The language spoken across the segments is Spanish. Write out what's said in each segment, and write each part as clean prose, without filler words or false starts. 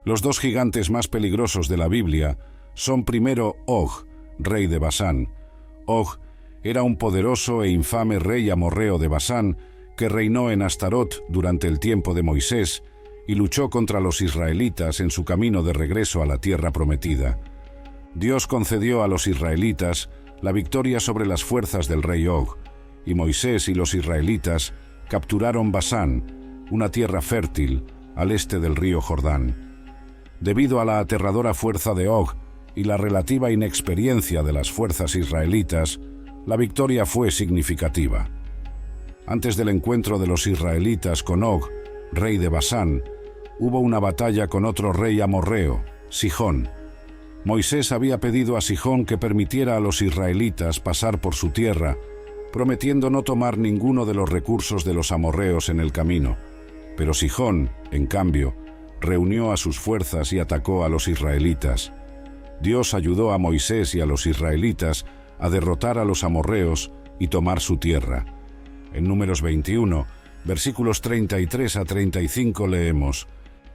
Los dos gigantes más peligrosos de la Biblia son primero Og, rey de Basán. Og era un poderoso e infame rey amorreo de Basán que reinó en Astarot durante el tiempo de Moisés y luchó contra los israelitas en su camino de regreso a la tierra prometida. Dios concedió a los israelitas la victoria sobre las fuerzas del rey Og, y Moisés y los israelitas capturaron Basán, una tierra fértil al este del río Jordán. Debido a la aterradora fuerza de Og y la relativa inexperiencia de las fuerzas israelitas, la victoria fue significativa. Antes del encuentro de los israelitas con Og, rey de Basán, hubo una batalla con otro rey amorreo, Sihón. Moisés había pedido a Sihón que permitiera a los israelitas pasar por su tierra, prometiendo no tomar ninguno de los recursos de los amorreos en el camino. Pero Sihón, en cambio, reunió a sus fuerzas y atacó a los israelitas. Dios ayudó a Moisés y a los israelitas a derrotar a los amorreos y tomar su tierra. En Números 21, versículos 33 a 35 leemos: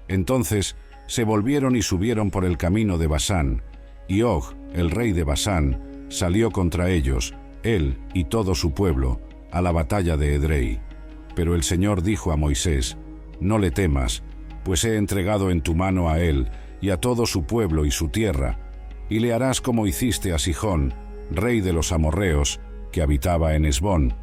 Entonces se volvieron y subieron por el camino de Basán, y Og, el rey de Basán, salió contra ellos, él y todo su pueblo, a la batalla de Edrei. Pero el Señor dijo a Moisés: No le temas, pues he entregado en tu mano a él y a todo su pueblo y su tierra, y le harás como hiciste a Sihón, rey de los amorreos, que habitaba en Hesbón.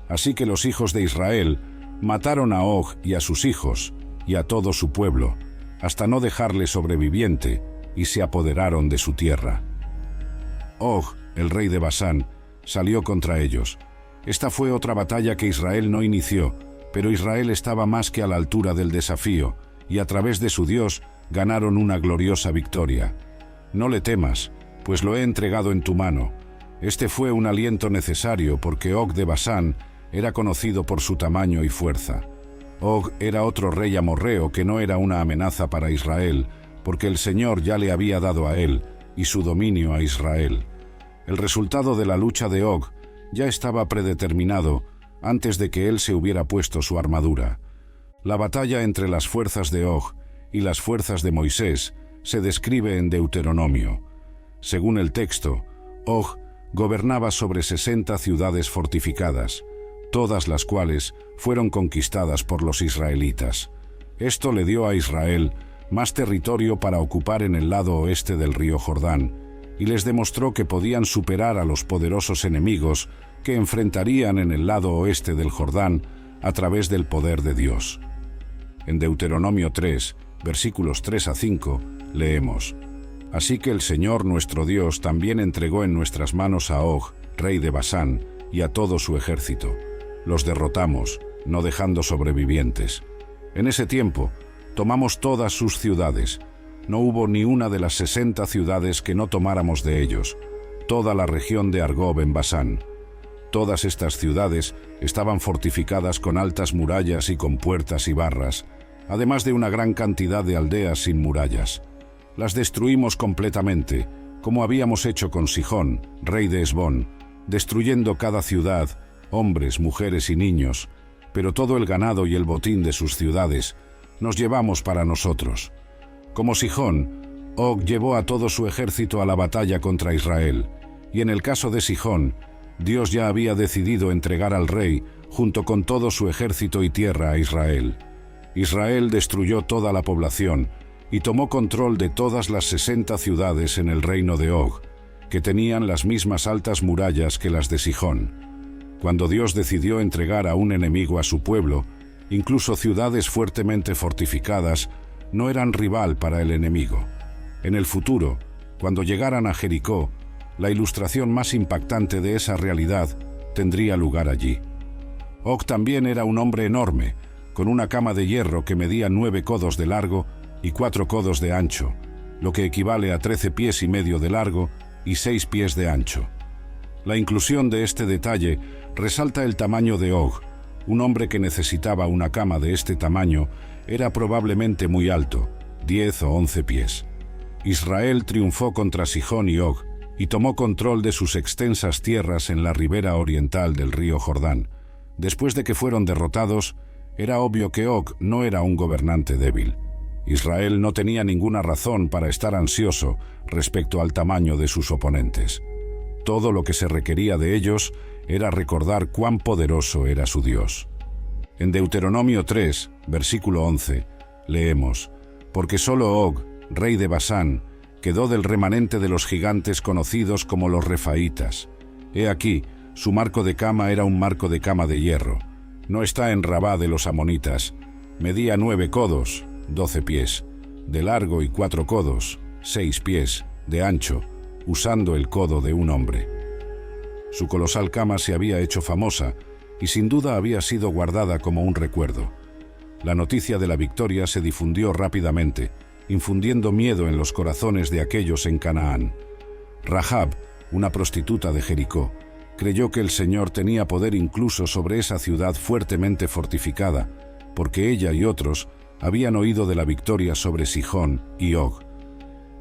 Así que los hijos de Israel mataron a Og y a sus hijos, y a todo su pueblo, hasta no dejarle sobreviviente, y se apoderaron de su tierra. Og, el rey de Basán, salió contra ellos. Esta fue otra batalla que Israel no inició, pero Israel estaba más que a la altura del desafío, y a través de su Dios ganaron una gloriosa victoria. No le temas, pues lo he entregado en tu mano. Este fue un aliento necesario porque Og de Basán era conocido por su tamaño y fuerza. Og era otro rey amorreo que no era una amenaza para Israel, porque el Señor ya le había dado a él y su dominio a Israel. El resultado de la lucha de Og ya estaba predeterminado antes de que él se hubiera puesto su armadura. La batalla entre las fuerzas de Og y las fuerzas de Moisés se describe en Deuteronomio. Según el texto, Og gobernaba sobre 60 ciudades fortificadas, todas las cuales fueron conquistadas por los israelitas. Esto le dio a Israel más territorio para ocupar en el lado oeste del río Jordán, y les demostró que podían superar a los poderosos enemigos que enfrentarían en el lado oeste del Jordán a través del poder de Dios. En Deuteronomio 3, versículos 3 a 5, leemos: Así que el Señor nuestro Dios también entregó en nuestras manos a Og, rey de Basán, y a todo su ejército. Los derrotamos, no dejando sobrevivientes. En ese tiempo, tomamos todas sus ciudades. No hubo ni una de las 60 ciudades que no tomáramos de ellos, toda la región de Argob en Basán. Todas estas ciudades estaban fortificadas con altas murallas y con puertas y barras, además de una gran cantidad de aldeas sin murallas. Las destruimos completamente, como habíamos hecho con Sihón, rey de Hesbón, destruyendo cada ciudad, hombres, mujeres y niños, pero todo el ganado y el botín de sus ciudades nos llevamos para nosotros. Como Sihón, Og llevó a todo su ejército a la batalla contra Israel, y en el caso de Sihón, Dios ya había decidido entregar al rey, junto con todo su ejército y tierra, a Israel. Israel destruyó toda la población y tomó control de todas las 60 ciudades en el reino de Og, que tenían las mismas altas murallas que las de Sihón. Cuando Dios decidió entregar a un enemigo a su pueblo, incluso ciudades fuertemente fortificadas no eran rival para el enemigo. En el futuro, cuando llegaran a Jericó, la ilustración más impactante de esa realidad tendría lugar allí. Og también era un hombre enorme, con una cama de hierro que medía 9 codos de largo y 4 codos de ancho, lo que equivale a 13 pies y medio de largo y 6 pies de ancho. La inclusión de este detalle resalta el tamaño de Og. Un hombre que necesitaba una cama de este tamaño era probablemente muy alto, 10 o 11 pies. Israel triunfó contra Sihón y Og y tomó control de sus extensas tierras en la ribera oriental del río Jordán. Después de que fueron derrotados, era obvio que Og no era un gobernante débil. Israel no tenía ninguna razón para estar ansioso respecto al tamaño de sus oponentes. Todo lo que se requería de ellos era recordar cuán poderoso era su Dios. En Deuteronomio 3, versículo 11, leemos: «Porque solo Og, rey de Basán, quedó del remanente de los gigantes conocidos como los refaítas. He aquí, su marco de cama era un marco de cama de hierro. No está en Rabá de los amonitas. Medía 9 codos, 12 pies, de largo, y 4 codos, 6 pies, de ancho, usando el codo de un hombre». Su colosal cama se había hecho famosa y sin duda había sido guardada como un recuerdo. La noticia de la victoria se difundió rápidamente, infundiendo miedo en los corazones de aquellos en Canaán. Rahab, una prostituta de Jericó, creyó que el Señor tenía poder incluso sobre esa ciudad fuertemente fortificada, porque ella y otros habían oído de la victoria sobre Sihón y Og.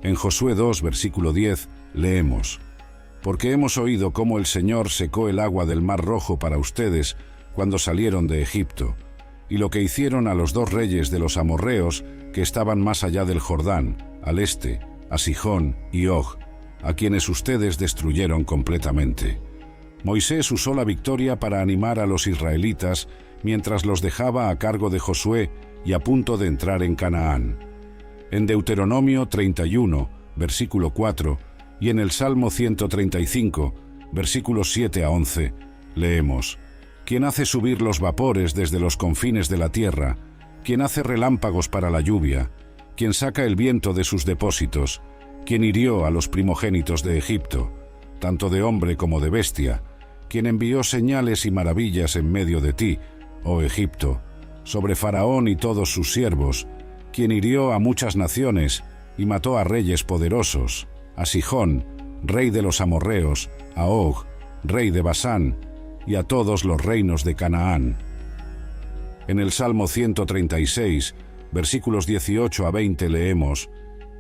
En Josué 2, versículo 10, leemos: «Porque hemos oído cómo el Señor secó el agua del Mar Rojo para ustedes cuando salieron de Egipto, y lo que hicieron a los 2 reyes de los amorreos que estaban más allá del Jordán, al este, a Sihón y Og, a quienes ustedes destruyeron completamente». Moisés usó la victoria para animar a los israelitas mientras los dejaba a cargo de Josué y a punto de entrar en Canaán. En Deuteronomio 31, versículo 4, y en el Salmo 135, versículos 7 a 11, leemos: «Quien hace subir los vapores desde los confines de la tierra, quien hace relámpagos para la lluvia, quien saca el viento de sus depósitos, quien hirió a los primogénitos de Egipto, tanto de hombre como de bestia, quien envió señales y maravillas en medio de ti, oh Egipto, sobre Faraón y todos sus siervos, quien hirió a muchas naciones y mató a reyes poderosos, a Sihón, rey de los amorreos, a Og, rey de Basán, y a todos los reinos de Canaán». En el Salmo 136, versículos 18 a 20 leemos: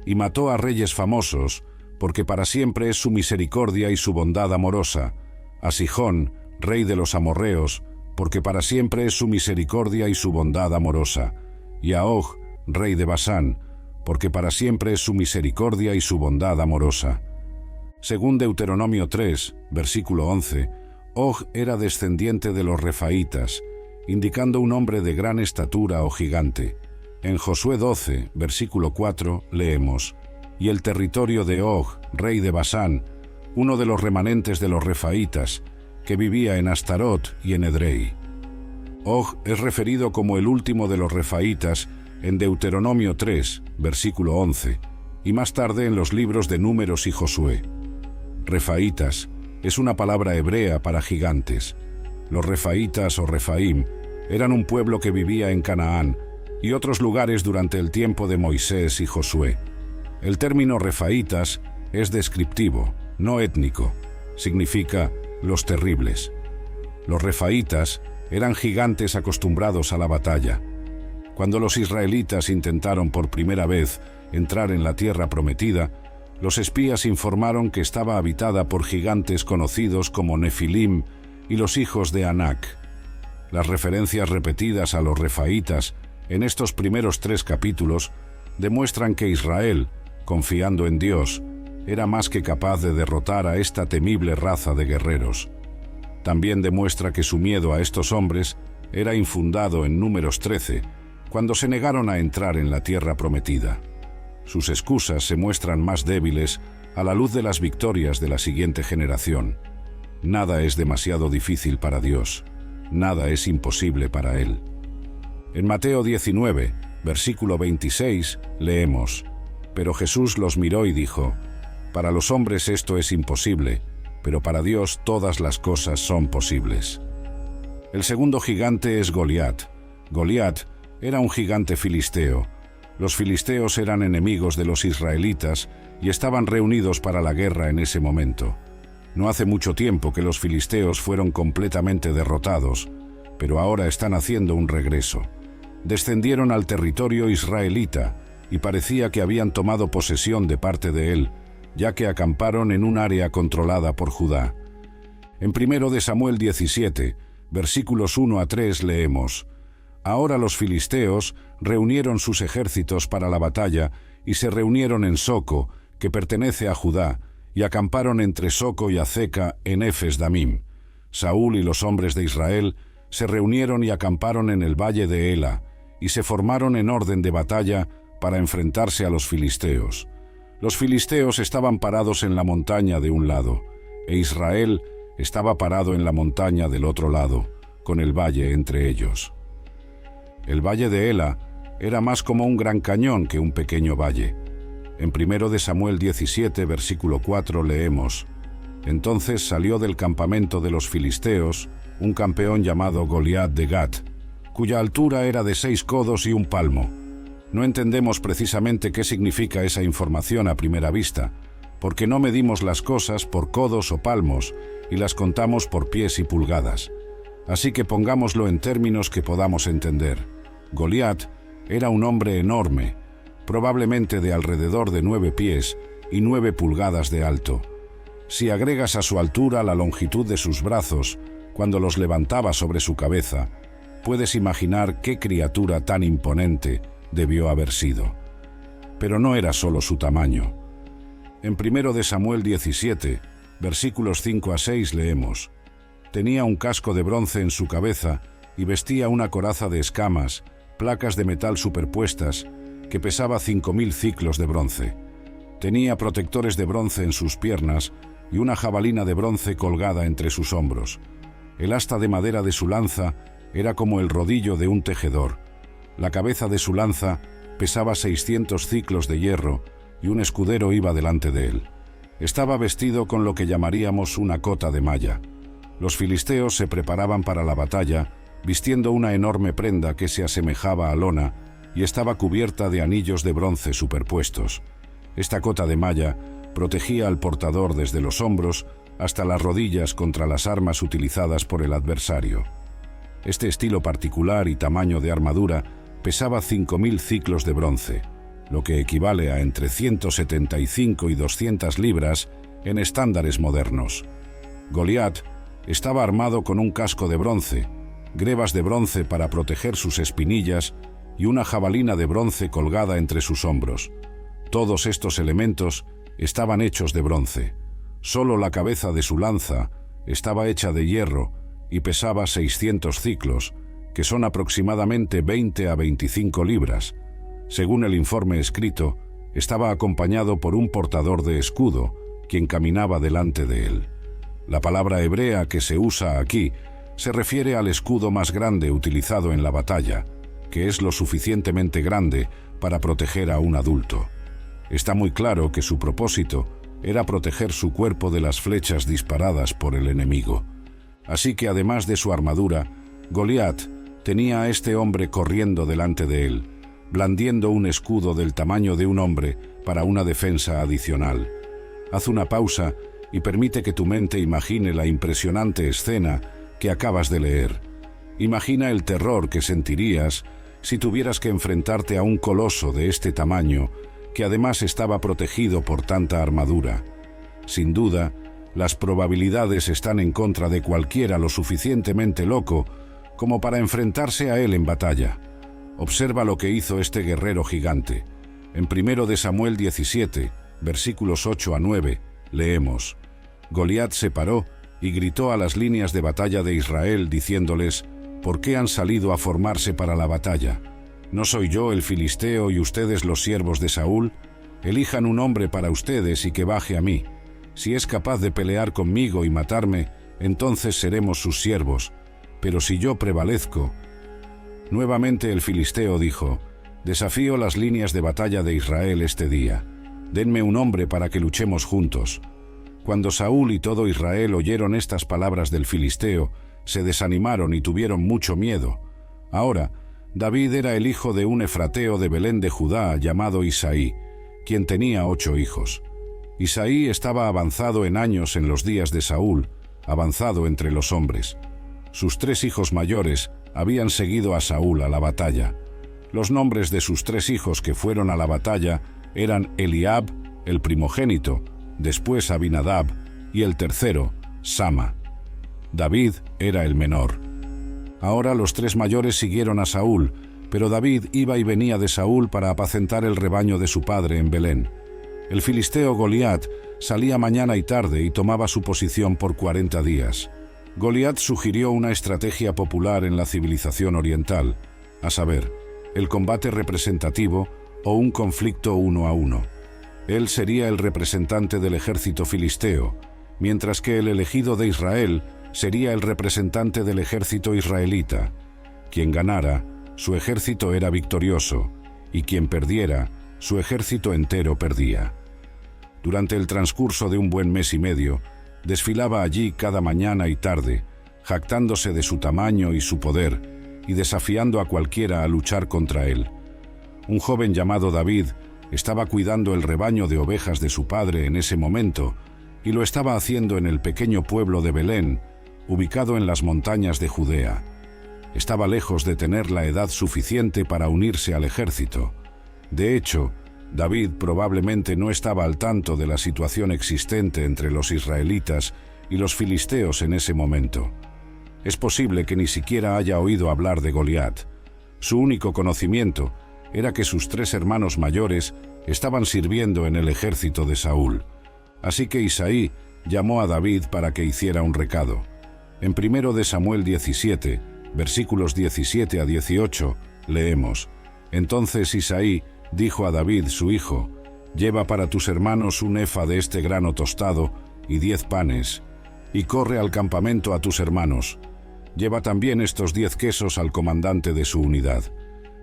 «Y mató a reyes famosos, porque para siempre es su misericordia y su bondad amorosa, a Sihón, rey de los amorreos, porque para siempre es su misericordia y su bondad amorosa, y a Og, rey de Basán, porque para siempre es su misericordia y su bondad amorosa». Según Deuteronomio 3, versículo 11, Og era descendiente de los refaítas, indicando un hombre de gran estatura o gigante. En Josué 12, versículo 4, leemos: «Y el territorio de Og, rey de Basán, uno de los remanentes de los refaítas, que vivía en Astarot y en Edrei». Og es referido como el último de los refaítas en Deuteronomio 3, versículo 11, y más tarde en los libros de Números y Josué. Refaítas es una palabra hebrea para gigantes. Los refaítas o Refaim eran un pueblo que vivía en Canaán y otros lugares durante el tiempo de Moisés y Josué. El término refaítas es descriptivo, no étnico. Significa los terribles. Los refaítas eran gigantes acostumbrados a la batalla. Cuando los israelitas intentaron por primera vez entrar en la tierra prometida, los espías informaron que estaba habitada por gigantes conocidos como Nefilim y los hijos de Anak. Las referencias repetidas a los refaítas en estos primeros 3 capítulos demuestran que Israel, confiando en Dios, era más que capaz de derrotar a esta temible raza de guerreros. También demuestra que su miedo a estos hombres era infundado en Números 13, cuando se negaron a entrar en la tierra prometida. Sus excusas se muestran más débiles a la luz de las victorias de la siguiente generación. Nada es demasiado difícil para Dios, nada es imposible para Él. En Mateo 19, versículo 26, leemos: «Pero Jesús los miró y dijo: Para los hombres esto es imposible, pero para Dios todas las cosas son posibles». El segundo gigante es Goliat. Goliat era un gigante filisteo. Los filisteos eran enemigos de los israelitas y estaban reunidos para la guerra en ese momento. No hace mucho tiempo que los filisteos fueron completamente derrotados, pero ahora están haciendo un regreso. Descendieron al territorio israelita y parecía que habían tomado posesión de parte de él, ya que acamparon en un área controlada por Judá. En 1 de Samuel 17, versículos 1 a 3 leemos: «Ahora los filisteos reunieron sus ejércitos para la batalla y se reunieron en Soco, que pertenece a Judá, y acamparon entre Soco y Azeca en Efes Damim. Saúl y los hombres de Israel se reunieron y acamparon en el valle de Ela, y se formaron en orden de batalla para enfrentarse a los filisteos. Los filisteos estaban parados en la montaña de un lado, e Israel estaba parado en la montaña del otro lado, con el valle entre ellos. El valle de Ela era más como un gran cañón que un pequeño valle. En 1 Samuel 17, versículo 4 leemos: Entonces salió del campamento de los filisteos un campeón llamado Goliat de Gat, cuya altura era de 6 codos y un palmo. No entendemos precisamente qué significa esa información a primera vista, porque no medimos las cosas por codos o palmos y las contamos por pies y pulgadas. Así que pongámoslo en términos que podamos entender. Goliat era un hombre enorme, probablemente de alrededor de 9 pies y 9 pulgadas de alto. Si agregas a su altura la longitud de sus brazos, cuando los levantaba sobre su cabeza, puedes imaginar qué criatura tan imponente debió haber sido. Pero no era solo su tamaño. En 1 Samuel 17, versículos 5 a 6 leemos: Tenía un casco de bronce en su cabeza y vestía una coraza de escamas, placas de metal superpuestas, que pesaba 5000 ciclos de bronce. Tenía protectores de bronce en sus piernas y una jabalina de bronce colgada entre sus hombros. El asta de madera de su lanza era como el rodillo de un tejedor. La cabeza de su lanza pesaba 600 ciclos de hierro y un escudero iba delante de él. Estaba vestido con lo que llamaríamos una cota de malla. Los filisteos se preparaban para la batalla, vistiendo una enorme prenda que se asemejaba a lona y estaba cubierta de anillos de bronce superpuestos. Esta cota de malla protegía al portador desde los hombros hasta las rodillas contra las armas utilizadas por el adversario. Este estilo particular y tamaño de armadura pesaba 5000 ciclos de bronce, lo que equivale a entre 175 y 200 libras en estándares modernos. Goliat estaba armado con un casco de bronce, grebas de bronce para proteger sus espinillas y una jabalina de bronce colgada entre sus hombros. Todos estos elementos estaban hechos de bronce. Solo la cabeza de su lanza estaba hecha de hierro y pesaba 600 ciclos, que son aproximadamente 20 a 25 libras. Según el informe escrito, estaba acompañado por un portador de escudo, quien caminaba delante de él. La palabra hebrea que se usa aquí se refiere al escudo más grande utilizado en la batalla, que es lo suficientemente grande para proteger a un adulto. Está muy claro que su propósito era proteger su cuerpo de las flechas disparadas por el enemigo. Así que además de su armadura, Goliat tenía a este hombre corriendo delante de él, blandiendo un escudo del tamaño de un hombre para una defensa adicional. Haz una pausa y permite que tu mente imagine la impresionante escena que acabas de leer. Imagina el terror que sentirías si tuvieras que enfrentarte a un coloso de este tamaño, que además estaba protegido por tanta armadura. Sin duda, las probabilidades están en contra de cualquiera lo suficientemente loco como para enfrentarse a él en batalla. Observa lo que hizo este guerrero gigante. En 1 Samuel 17, versículos 8 a 9, leemos: Goliat se paró y gritó a las líneas de batalla de Israel diciéndoles: ¿Por qué han salido a formarse para la batalla? ¿No soy yo el filisteo y ustedes los siervos de Saúl? Elijan un hombre para ustedes y que baje a mí. Si es capaz de pelear conmigo y matarme, entonces seremos sus siervos. Pero si yo prevalezco... Nuevamente el filisteo dijo: Desafío las líneas de batalla de Israel este día. Denme un hombre para que luchemos juntos. Cuando Saúl y todo Israel oyeron estas palabras del filisteo, se desanimaron y tuvieron mucho miedo. Ahora, David era el hijo de un efrateo de Belén de Judá llamado Isaí, quien tenía 8 hijos. Isaí estaba avanzado en años en los días de Saúl, avanzado entre los hombres. Sus 3 hijos mayores habían seguido a Saúl a la batalla. Los nombres de sus 3 hijos que fueron a la batalla eran Eliab, el primogénito, después Abinadab, y el tercero, Sama. David era el menor. Ahora los 3 mayores siguieron a Saúl, pero David iba y venía de Saúl para apacentar el rebaño de su padre en Belén. El filisteo Goliat salía mañana y tarde y tomaba su posición por 40 días. Goliat sugirió una estrategia popular en la civilización oriental, a saber, el combate representativo o un conflicto 1 a 1. Él sería el representante del ejército filisteo, mientras que el elegido de Israel sería el representante del ejército israelita. Quien ganara, su ejército era victorioso, y quien perdiera, su ejército entero perdía. Durante el transcurso de un buen mes y medio, desfilaba allí cada mañana y tarde, jactándose de su tamaño y su poder, y desafiando a cualquiera a luchar contra él. Un joven llamado David estaba cuidando el rebaño de ovejas de su padre en ese momento, y lo estaba haciendo en el pequeño pueblo de Belén, ubicado en las montañas de Judea. Estaba lejos de tener la edad suficiente para unirse al ejército. De hecho, David probablemente no estaba al tanto de la situación existente entre los israelitas y los filisteos en ese momento. Es posible que ni siquiera haya oído hablar de Goliat. Su único conocimiento era que sus 3 hermanos mayores estaban sirviendo en el ejército de Saúl. Así que Isaí llamó a David para que hiciera un recado. En 1 de Samuel 17, versículos 17 a 18, leemos: Entonces Isaí dijo a David, su hijo: Lleva para tus hermanos un efa de este grano tostado y 10 panes, y corre al campamento a tus hermanos. Lleva también estos 10 quesos al comandante de su unidad.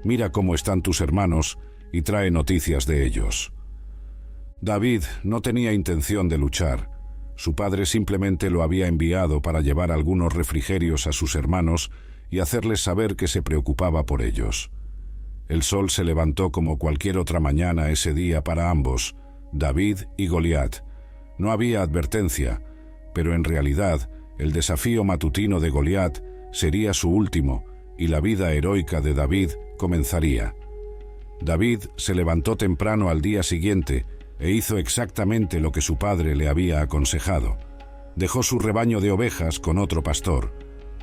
Mira cómo están tus hermanos y trae noticias de ellos. David no tenía intención de luchar. Su padre simplemente lo había enviado para llevar algunos refrigerios a sus hermanos y hacerles saber que se preocupaba por ellos. El sol se levantó como cualquier otra mañana ese día para ambos, David y Goliat. No había advertencia, pero en realidad el desafío matutino de Goliat sería su último y la vida heroica de David comenzaría. David se levantó temprano al día siguiente e hizo exactamente lo que su padre le había aconsejado. Dejó su rebaño de ovejas con otro pastor.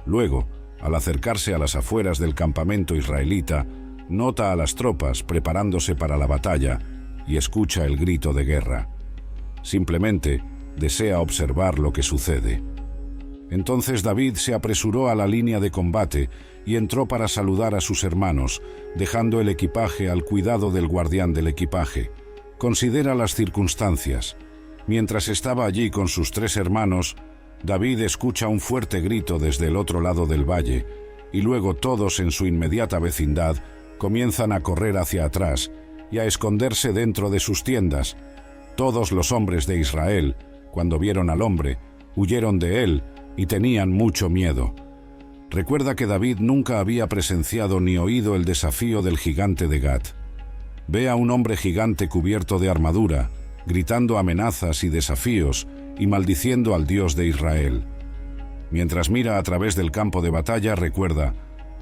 Luego, al acercarse a las afueras del campamento israelita, nota a las tropas preparándose para la batalla y escucha el grito de guerra. Simplemente desea observar lo que sucede. Entonces David se apresuró a la línea de combate y entró para saludar a sus hermanos, dejando el equipaje al cuidado del guardián del equipaje. Considera las circunstancias. Mientras estaba allí con sus 3 hermanos, David escucha un fuerte grito desde el otro lado del valle, y luego todos en su inmediata vecindad comienzan a correr hacia atrás y a esconderse dentro de sus tiendas. Todos los hombres de Israel, cuando vieron al hombre, huyeron de él y tenían mucho miedo. Recuerda que David nunca había presenciado ni oído el desafío del gigante de Gat. Ve a un hombre gigante cubierto de armadura, gritando amenazas y desafíos y maldiciendo al Dios de Israel. Mientras mira a través del campo de batalla, recuerda: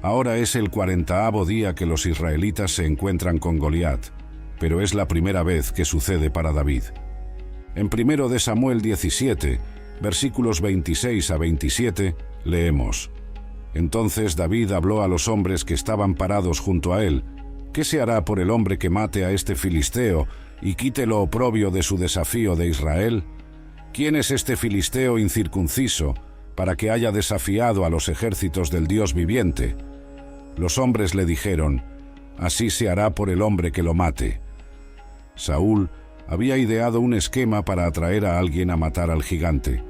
ahora es el 40º día que los israelitas se encuentran con Goliat, pero es la primera vez que sucede para David. En 1 de Samuel 17, versículos 26 a 27, leemos: Entonces David habló a los hombres que estaban parados junto a él: ¿Qué se hará por el hombre que mate a este filisteo y quite lo oprobio de su desafío de Israel? ¿Quién es este filisteo incircunciso para que haya desafiado a los ejércitos del Dios viviente? Los hombres le dijeron: Así se hará por el hombre que lo mate. Saúl había ideado un esquema para atraer a alguien a matar al gigante.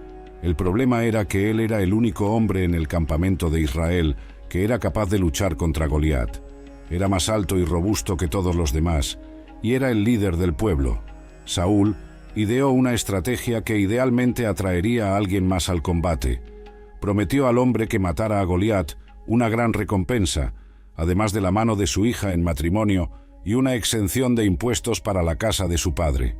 El problema era que él era el único hombre en el campamento de Israel que era capaz de luchar contra Goliat. Era más alto y robusto que todos los demás, y era el líder del pueblo. Saúl ideó una estrategia que idealmente atraería a alguien más al combate. Prometió al hombre que matara a Goliat una gran recompensa, además de la mano de su hija en matrimonio y una exención de impuestos para la casa de su padre.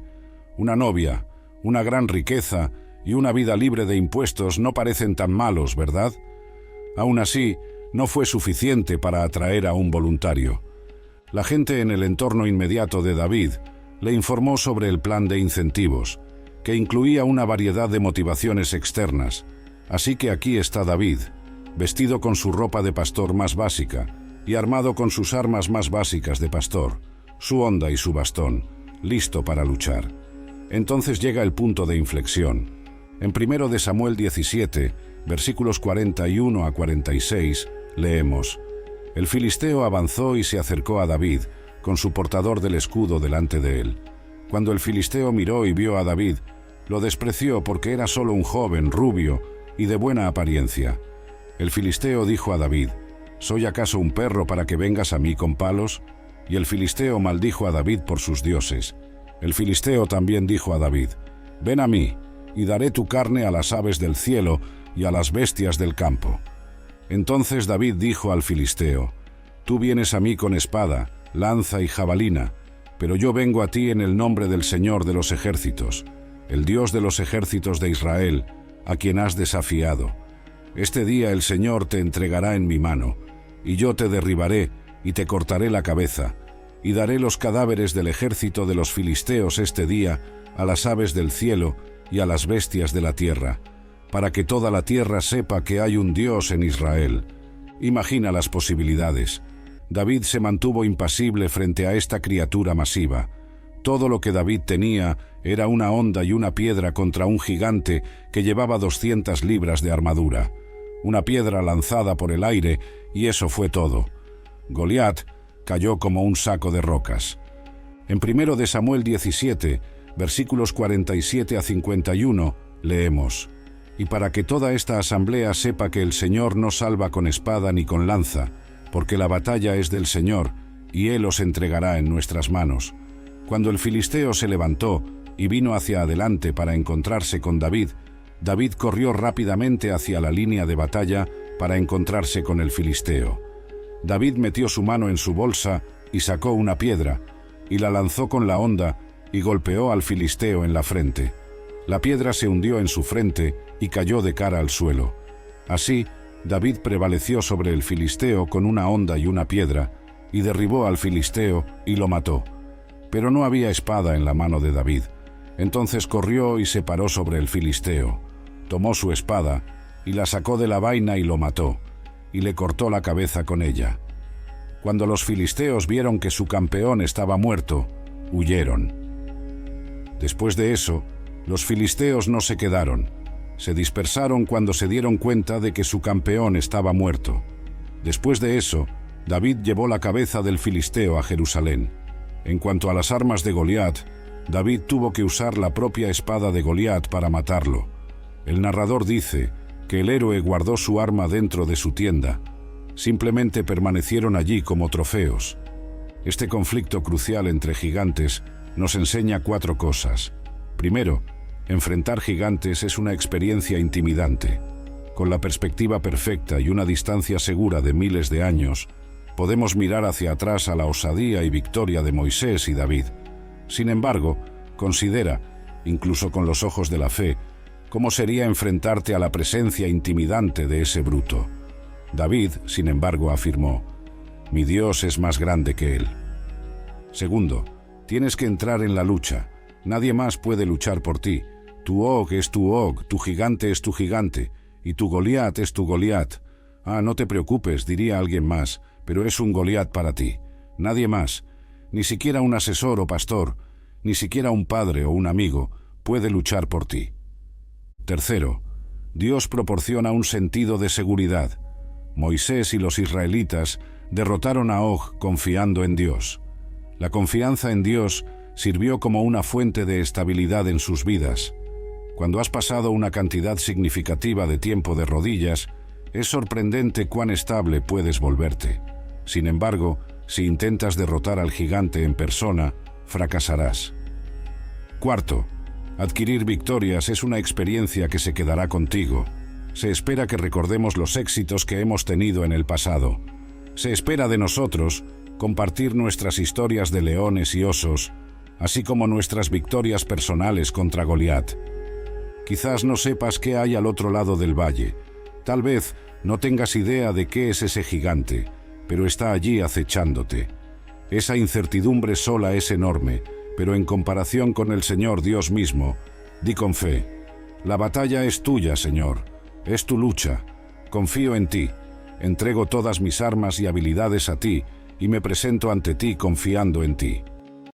Una novia, una gran riqueza y una vida libre de impuestos no parecen tan malos, ¿verdad? Aún así, no fue suficiente para atraer a un voluntario. La gente en el entorno inmediato de David le informó sobre el plan de incentivos, que incluía una variedad de motivaciones externas. Así que aquí está David, vestido con su ropa de pastor más básica, y armado con sus armas más básicas de pastor, su honda y su bastón, listo para luchar. Entonces llega el punto de inflexión. En 1 de Samuel 17, versículos 41 a 46, leemos: El filisteo avanzó y se acercó a David, con su portador del escudo delante de él. Cuando el filisteo miró y vio a David, lo despreció porque era solo un joven rubio y de buena apariencia. El filisteo dijo a David: ¿Soy acaso un perro para que vengas a mí con palos? Y el filisteo maldijo a David por sus dioses. El filisteo también dijo a David: Ven a mí, y daré tu carne a las aves del cielo y a las bestias del campo. Entonces David dijo al filisteo: Tú vienes a mí con espada, lanza y jabalina, pero yo vengo a ti en el nombre del Señor de los ejércitos, el Dios de los ejércitos de Israel, a quien has desafiado. Este día el Señor te entregará en mi mano, y yo te derribaré y te cortaré la cabeza, y daré los cadáveres del ejército de los filisteos este día a las aves del cielo y a las bestias de la tierra, para que toda la tierra sepa que hay un Dios en Israel. Imagina las posibilidades. David se mantuvo impasible frente a esta criatura masiva. Todo lo que David tenía era una honda y una piedra contra un gigante que llevaba 200 libras de armadura. Una piedra lanzada por el aire, y eso fue todo. Goliat cayó como un saco de rocas. En 1 de Samuel 17, versículos 47 a 51, leemos: Y para que toda esta asamblea sepa que el Señor no salva con espada ni con lanza, porque la batalla es del Señor, y Él os entregará en nuestras manos. Cuando el filisteo se levantó y vino hacia adelante para encontrarse con David, David corrió rápidamente hacia la línea de batalla para encontrarse con el filisteo. David metió su mano en su bolsa y sacó una piedra, y la lanzó con la honda y golpeó al filisteo en la frente. La piedra se hundió en su frente y cayó de cara al suelo. Así, David prevaleció sobre el filisteo con una honda y una piedra, y derribó al filisteo y lo mató. Pero no había espada en la mano de David. Entonces corrió y se paró sobre el filisteo. Tomó su espada y la sacó de la vaina y lo mató, y le cortó la cabeza con ella. Cuando los filisteos vieron que su campeón estaba muerto, huyeron. Después de eso, los filisteos no se quedaron. Se dispersaron cuando se dieron cuenta de que su campeón estaba muerto. Después de eso, David llevó la cabeza del filisteo a Jerusalén. En cuanto a las armas de Goliat, David tuvo que usar la propia espada de Goliat para matarlo. El narrador dice que el héroe guardó su arma dentro de su tienda. Simplemente permanecieron allí como trofeos. Este conflicto crucial entre gigantes nos enseña 4 cosas. Primero, enfrentar gigantes es una experiencia intimidante. Con la perspectiva perfecta y una distancia segura de miles de años, podemos mirar hacia atrás a la osadía y victoria de Moisés y David. Sin embargo, considera, incluso con los ojos de la fe, cómo sería enfrentarte a la presencia intimidante de ese bruto. David, sin embargo, afirmó: «Mi Dios es más grande que él». Segundo, tienes que entrar en la lucha. Nadie más puede luchar por ti. Tu Og es tu Og, tu gigante es tu gigante, y tu Goliat es tu Goliat. Ah, no te preocupes, diría alguien más, pero es un Goliat para ti. Nadie más, ni siquiera un asesor o pastor, ni siquiera un padre o un amigo, puede luchar por ti. Tercero, Dios proporciona un sentido de seguridad. Moisés y los israelitas derrotaron a Og confiando en Dios. La confianza en Dios sirvió como una fuente de estabilidad en sus vidas. Cuando has pasado una cantidad significativa de tiempo de rodillas, es sorprendente cuán estable puedes volverte. Sin embargo, si intentas derrotar al gigante en persona, fracasarás. Cuarto, adquirir victorias es una experiencia que se quedará contigo. Se espera que recordemos los éxitos que hemos tenido en el pasado. Se espera de nosotros compartir nuestras historias de leones y osos, así como nuestras victorias personales contra Goliat. Quizás no sepas qué hay al otro lado del valle. Tal vez no tengas idea de qué es ese gigante, pero está allí acechándote. Esa incertidumbre sola es enorme, pero en comparación con el Señor Dios mismo, di con fe: la batalla es tuya, Señor. Es tu lucha. Confío en ti. entrego todas mis armas y habilidades a ti, y me presento ante ti confiando en ti.